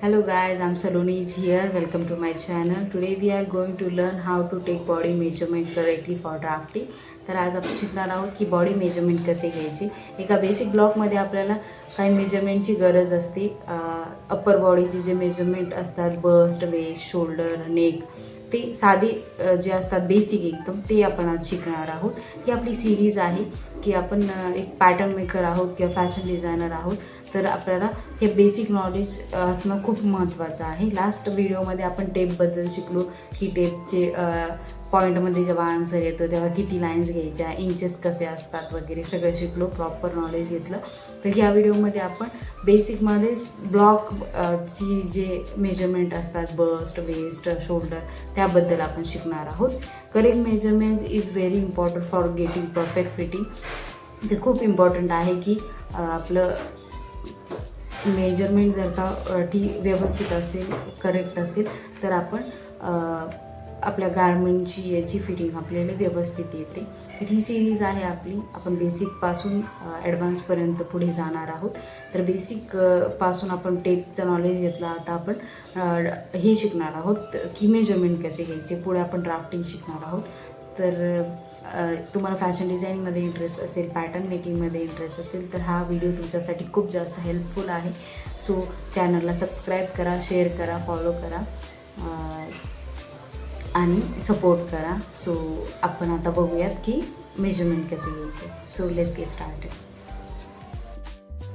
Hello guys, I'm Saloni is here. Welcome to my channel. Today we are going to learn how to take body measurement correctly for drafting. तर आज आपण शिकणार आहोत की body measurement कसे घ्यायचे. एका बेसिक ब्लॉकमध्ये आपल्याला काही मेजरमेंटची गरज असते. अप्पर बॉडीचे जे मेजरमेंट असतात, बस्ट, वेस्ट, शोल्डर, नेक, ते साधे जे असतात बेसिक एकदम, ते आपण आज शिकणार आहोत. ही आपली सिरीज आहे की आपण एक पॅटर्न मेकर आहोत किंवा फॅशन डिझायनर आहोत, तर आपल्याला हे बेसिक नॉलेज असणं खूप महत्त्वाचं आहे. लास्ट व्हिडिओमध्ये आपण टेपबद्दल शिकलो की टेपचे पॉईंटमध्ये जेव्हा आन्सर येतं तेव्हा किती लाईन्स घ्यायच्या, इंचेस कसे असतात वगैरे सगळं शिकलो, प्रॉपर नॉलेज घेतलं. तर ह्या व्हिडिओमध्ये आपण बेसिकमध्येच ब्लॉकची जे मेजरमेंट असतात, बस्ट, वेस्ट, शोल्डर, त्याबद्दल आपण शिकणार आहोत. Correct measurements is very important for getting perfect fitting. ते खूप इम्पॉर्टंट आहे की आपलं मेजरमेंट जर का व्यवस्थित असेल, करेक्ट असेल, तर आपण आपल्या गारमेंटची याची फिटिंग आपल्याला व्यवस्थित येते. तर ही सिरीज आहे आपली. आपण बेसिकपासून ॲडव्हान्सपर्यंत पुढे जाणार आहोत. तर बेसिकपासून आपण टेपचं नॉलेज घेतलं, आता आपण हे शिकणार आहोत की मेजरमेंट कसे घ्यायचे. पुढे आपण ड्राफ्टिंग शिकणार आहोत. तर तुम्हाला फॅशन डिझाईनमध्ये इंटरेस्ट असेल, पॅटर्न मेकिंगमध्ये इंटरेस्ट असेल, तर हा व्हिडिओ तुमच्यासाठी खूप जास्त हेल्पफुल आहे. सो चॅनलला सबस्क्राईब करा, शेअर करा, फॉलो करा आणि सपोर्ट करा. सो आपण आता बघूयात की मेजरमेंट कसे घ्यायचे. So let's get started.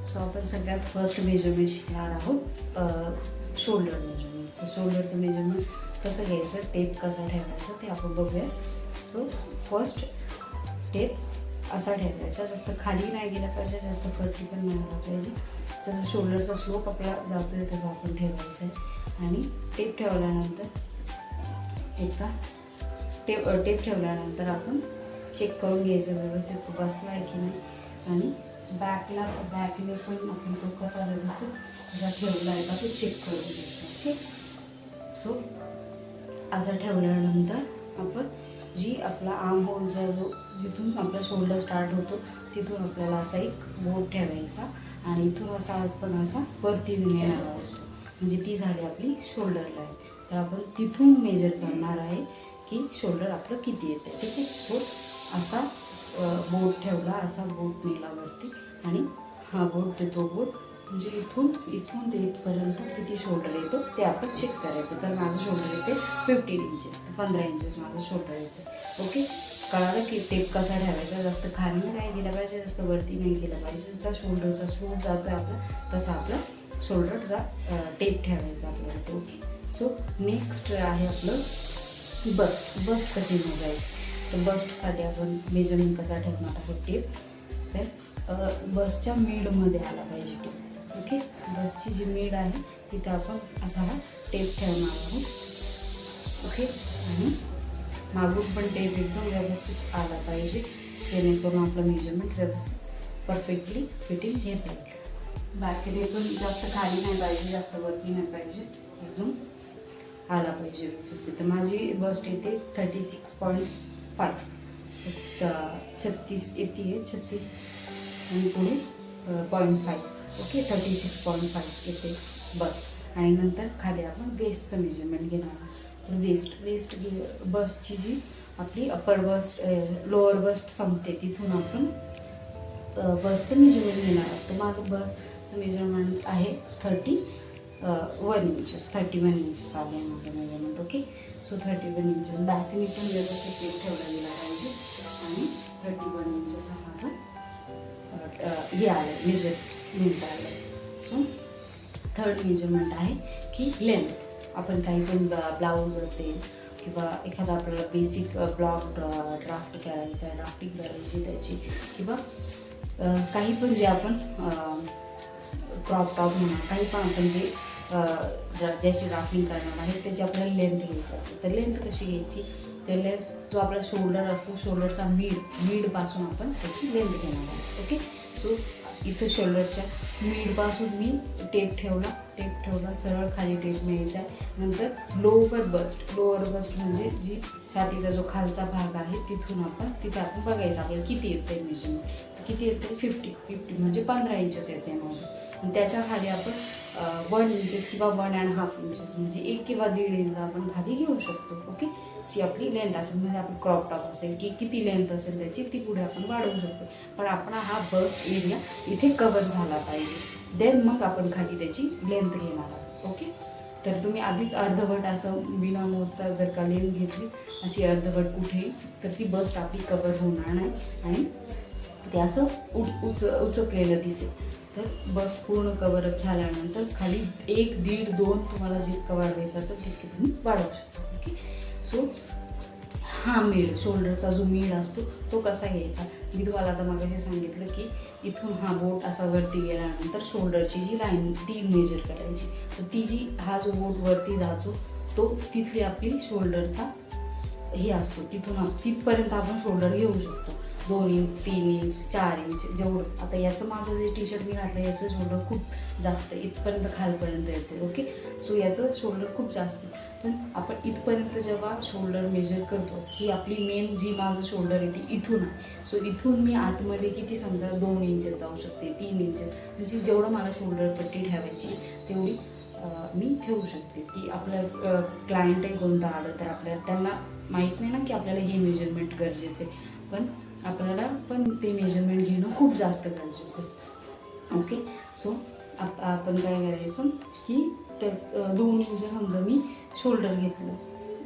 So आपण सगळ्यात फर्स्ट मेजरमेंट शिकणार आहोत शोल्डर मेजरमेंट. तर शोल्डरचं मेजरमेंट कसं घ्यायचं, टेप कसा ठेवायचा ते आपण बघूया. सो फर्स्ट टेप असा ठेवायचा, जास्त खाली नाही गेला पाहिजे, जास्त वरती पण नाही गेला पाहिजे. जसं शोल्डरचा स्लोप आपला जातो आहे तसं आपण ठेवायचं आहे. आणि टेप ठेवल्यानंतर एकदा टेप ठेवल्यानंतर आपण चेक करून घ्यायचं व्यवस्थित बसला आहे की नाही. आणि बॅकने पण आपण तो कसा व्यवस्थित असा ठेवला आहे का तो चेक करून घ्यायचा. ओके. सो असा ठेवल्यानंतर आपण जी आपला आर्म होलचा जो जिथून आपला शोल्डर स्टार्ट होतो तिथून आपल्याला असा एक बोट ठेवायचा आणि इथून असा आपण असा वरती नेणार आहोत. म्हणजे ती झाली आपली शोल्डर लाईन. तर आपण तिथून मेजर करणार आहे की शोल्डर आपलं किती येते. ठीक आहे. सो असा बोट ठेवला, असा बोट नेला वरती आणि हा बोट देतो बोट, म्हणजे इथून ते इथपर्यंत किती शोल्डर येतो ते आपण चेक करायचं. तर माझं शोल्डर येते 15 इंचेस, 15 इंचेस माझं शोल्डर येते. ओके. कळालं की टेप कसा ठेवायचा, जास्त खाली नाही गेला पाहिजे, जास्त वरती नाही गेला पाहिजे. जसा शोल्डरचा स्लोप जातो आहे आपला तसा आपला शोल्डरचा टेप ठेवायचा आपल्याला. ओके. सो नेक्स्ट आहे आपलं बस्ट कशी मोजायची. तर बस्टसाठी आपण मेजरमेंट कसा ठेवणार आहोत टेप, तर बसच्या मिडमध्ये आला पाहिजे टेप. ओके. बसची जी मिड आहे तिथे आपण असा हा टेप ठेवणार आहोत. ओके. आणि मागून पण टेप एकदम व्यवस्थित आला पाहिजे, जेणेकरून आपलं मेजरमेंट व्यवस्थित परफेक्टली फिटिंग घेता येईल. बॅकने पण जास्त खाली नाही पाहिजे, जास्त वरती नाही पाहिजे, एकदम आला पाहिजे व्यवस्थित. तर माझी बस्ट येते 36.5, 36 येते, 36 आणि पुढे 0.5. ओके. 36.5 येते बस्ट. आणि नंतर खाली आपण वेस्टचं मेजरमेंट घेणार आहोत. तर वेस्ट बस्टची जी आपली अप्पर बस्ट लोअर बस्ट संपते तिथून आपण बसचं मेजरमेंट घेणार आहोत. तर माझं बसचं मेजरमेंट आहे 31 इंचेस. 31 इंचेस आलं आहे माझं मेजरमेंट. ओके. सो 31 इंचेस बॅकने पण व्यवस्थित टेप ठेवला गेला पाहिजे. आणि 31 इंचेस हा माझा हे आलं मेजरमेंट आलं. सो थर्ड मेजरमेंट आहे की लेंथ. आपण काही पण ब्लाऊज असेल किंवा एखादा आपल्याला बेसिक ब्लॉक ड्राफ्टिंग करायची त्याची, किंवा काही पण जे आपण क्रॉप टॉप म्हणा, काही पण आपण जे ज्याची ड्राफ्टिंग करणार आहे त्याची आपल्याला लेंथ घ्यायची असते. तर लेंथ कशी घ्यायची, तर लेंथ जो आपला शोल्डर असतो, शोल्डरचा मीडपासून आपण त्याची लेंथ घेणार आहे. ओके. सो इथं शोल्डरच्या मीडपासून मी टेप ठेवला, सरळ खाली टेप न्यायचा आहे. नंतर लोअर बस्ट म्हणजे जी छातीचा जो खालचा भाग आहे तिथून तिथे आपण बघायचं आपल्याला किती येतं आहे मेजरमेंट. किती येते 50 म्हणजे 15 इंचेस येते माझं. आणि त्याच्या खाली आपण 1 इंचेस किंवा 1.5 इंचेस म्हणजे 1 किंवा 1.5 इंच आपण खाली घेऊ शकतो. ओके, जी आपली लेंथ असेल म्हणजे आपण क्रॉप टॉप असेल की किती लेंथ असेल त्याची ती पुढे आपण वाढवू शकतो. पण आपण हा बस्ट एरिया इथे कवर झाला पाहिजे, देन मग आपण खाली त्याची लेंथ घेणार आहोत. ओके, तर तुम्ही आधीच अर्धवट असं बिना मोजता जर का लेंथ घेतली अशी अर्धवट कुठेही, तर ती बस्ट आपली कवर होणार नाही आणि ते असं उचकलेलं दिसेल. तर बस्ट पूर्ण कवरअप झाल्यानंतर खाली 1, 1.5, 2 तुम्हाला जितकं वाढवायचं असेल तितके तुम्ही वाढवू शकता. ओके, सो हा मिड, शोल्डरचा जो मिड असतो तो कसा घ्यायचा, मी तुम्हाला आता मागाशी सांगितलं की इथून हा बोट असा वरती गेल्यानंतर शोल्डरची जी लाईन ती मेजर करायची. तर ती जी हा जो बोट वरती जातो तो तिथली आपली शोल्डरचा हे असतो, तिथपर्यंत आपण शोल्डर घेऊ शकतो. 2 इंच, 3 इंच, 4 इंच जेवढं. आता याचं माझं जे टी शर्ट मी घातलं याचं शोल्डर खूप जास्त इथपर्यंत खालपर्यंत येते. ओके, सो याचं शोल्डर खूप जास्त. पण आपण इथपर्यंत जेव्हा शोल्डर मेजर करतो ही आपली मेन जी माझं शोल्डर येते इथून आहे. सो इथून मी आतमध्ये किती समजा 2 इंचेस जाऊ शकते, 3 इंचेस, म्हणजे जेवढं मला शोल्डर पट्टी ठेवायची तेवढी मी ठेवू शकते. की आपल्या क्लायंटही कोणतं आलं तर आपल्याला त्यांना माहीत नाही ना की आपल्याला हे मेजरमेंट गरजेचं आहे, पण आपल्याला पण ते मेजरमेंट घेणं खूप जास्त गरजेचं आहे. ओके, सो आपण काय करायचं की त्या 2 इंच समजा मी शोल्डर घेतलं.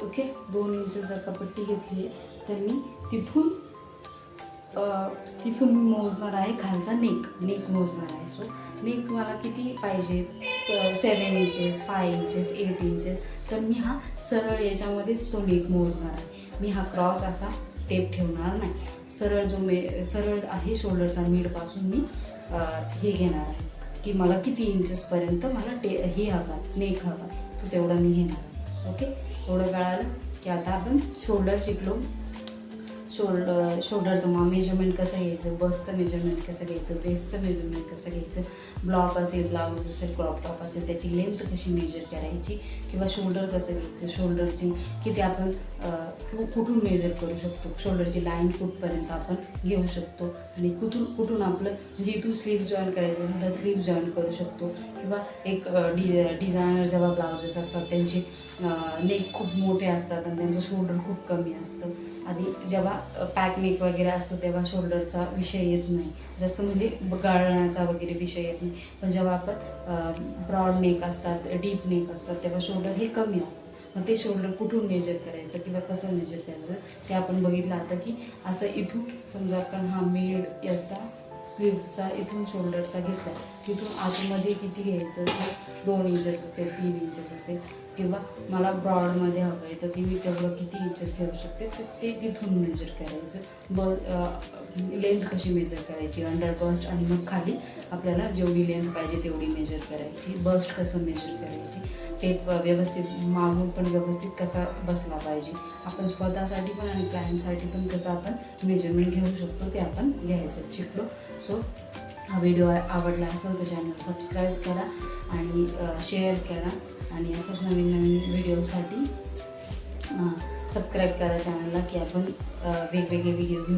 ओके, 2 इंच जर का पट्टी घेतली तर मी तिथून मी मोजणार आहे खालचा नेक मोजणार आहे. सो नेक मला किती पाहिजे, 7 इंचेस, 5 इंचेस, 8 इंचेस. तर मी हा सरळ याच्यामध्येच तो नेक मोजणार आहे. मी हा क्रॉस असा टेप ठेवणार नाही. सरळ आहे शोल्डरचा मिडपासून मी हे घेणार आहे की मला किती इंचेसपर्यंत मला हे हवा, नेक हवा, तो तेवढा मी घेणार आहे. ओके, एवढं कळालं की आता आपण शोल्डर शिकलो. शोल्डरचं मेजरमेंट कसं घ्यायचं, बसचं मेजरमेंट कसं घ्यायचं, वेस्टचं मेजरमेंट कसं घ्यायचं, ब्लॉक असेल, ब्लाऊज असेल, क्रॉप टॉप असेल त्याची लेंथ कशी मेजर करायची, किंवा शोल्डर कसं घ्यायचं, शोल्डरची किती आपण कुठून मेजर करू शकतो, शोल्डरची लाईन कुठपर्यंत आपण घेऊ शकतो, आणि कुठून आपलं म्हणजे इथून स्लीव्ज जॉईन करायचं असेल तर स्लीव्ज जॉईन करू शकतो. किंवा एक डिझायनर जेव्हा ब्लाउजेस असतात त्यांचे नेक खूप मोठे असतात आणि त्यांचं शोल्डर खूप कमी असतं. आधी जेव्हा पॅक नेक वगैरे असतो तेव्हा शोल्डरचा विषय येत नाही जास्त, म्हणजे गाळण्याचा वगैरे विषय येत नाही. पण जेव्हा आपण ब्रॉड नेक असतात, डीप नेक असतात तेव्हा शोल्डर हे कमी असतं. मग ते शोल्डर कुठून मेजर करायचं किंवा कसं मेजर करायचं ते आपण बघितलं आता की असं इथून समजा आपण हा मिड याचा स्लीव्हचा इथून शोल्डरचा घेतला, तिथून आतमध्ये किती घ्यायचं, 2 इंचेस असेल, 3 इंचेस असेल, किंवा मला ब्रॉडमध्ये हवं आहे तर ती मी तेवढं किती इंचेस घेऊ शकते तर ते तिथून मेजर करायचं. लेंथ कशी मेजर करायची अंडर बस्ट, आणि मग खाली आपल्याला जेवढी लेंथ पाहिजे तेवढी मेजर करायची. बस्ट कसं मेजर करायची, टेप व्यवस्थित मागून पण व्यवस्थित कसा बसला पाहिजे, आपण स्वतःसाठी पण आणि क्लायंटसाठी पण कसं आपण मेजरमेंट घेऊ शकतो ते आपण घ्यायचं शिकलो. सो हा व्हिडिओ आवडला असेल तर चॅनल सबस्क्राईब करा आणि शेअर करा, आणि असंच नवीन व्हिडिओसाठी सबस्क्राईब करा चॅनलला की आपण वेगवेगळे व्हिडिओ घेऊ.